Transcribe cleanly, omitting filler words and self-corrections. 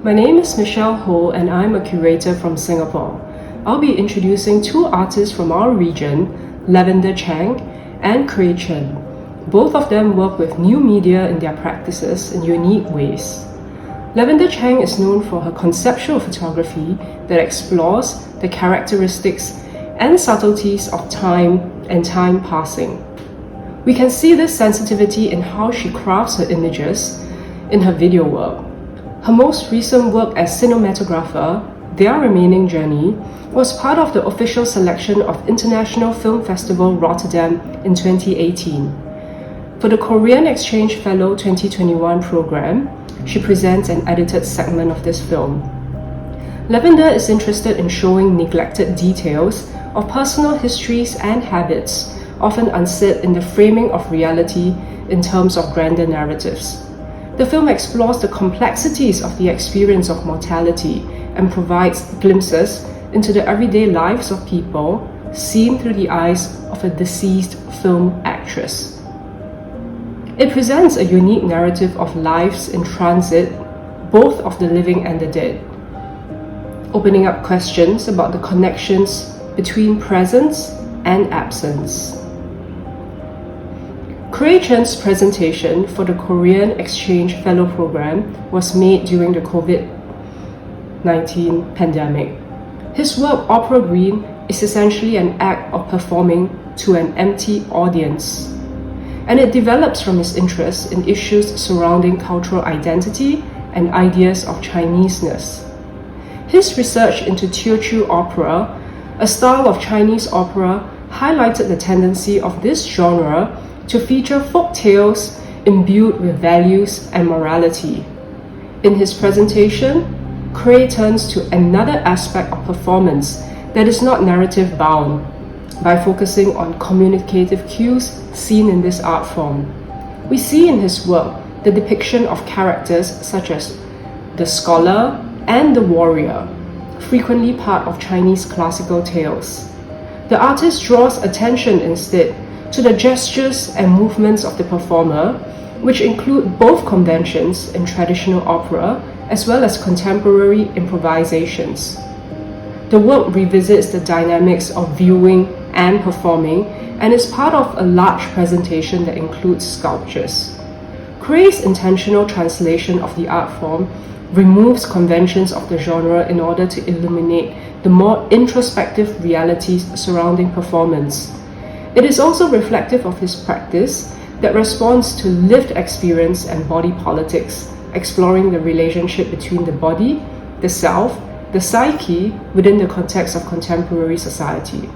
My name is Michelle Ho and I'm a curator from Singapore. I'll be introducing two artists from our region, Lavender Chang and Kray Chen. Both of them work with new media in their practices in unique ways. Lavender Chang is known for her conceptual photography that explores the characteristics and subtleties of time and time passing. We can see this sensitivity in how she crafts her images in her video work. Her most recent work as cinematographer, Their Remaining Journey, was part of the official selection of International Film Festival Rotterdam in 2018. For the Korean Exchange Fellow 2021 program, she presents an edited segment of this film. Lavender is interested in showing neglected details of personal histories and habits, often unsaid in the framing of reality in terms of grander narratives. The film explores the complexities of the experience of mortality and provides glimpses into the everyday lives of people seen through the eyes of a deceased film actress. It presents a unique narrative of lives in transit, both of the living and the dead, opening up questions about the connections between presence and absence. Kray Chen's presentation for the Korean Exchange Fellow Program was made during the COVID-19 pandemic. His work, Opera Green, is essentially an act of performing to an empty audience, and it develops from his interest in issues surrounding cultural identity and ideas of Chineseness. His research into Teochew opera, a style of Chinese opera, highlighted the tendency of this genre to feature folk tales imbued with values and morality. In his presentation, Kray turns to another aspect of performance that is not narrative bound, by focusing on communicative cues seen in this art form. We see in his work the depiction of characters such as the scholar and the warrior, frequently part of Chinese classical tales. The artist draws attention instead to the gestures and movements of the performer, which include both conventions in traditional opera as well as contemporary improvisations. The work revisits the dynamics of viewing and performing and is part of a large presentation that includes sculptures. Kray's intentional translation of the art form removes conventions of the genre in order to illuminate the more introspective realities surrounding performance. It is also reflective of his practice that responds to lived experience and body politics, exploring the relationship between the body, the self, the psyche within the context of contemporary society.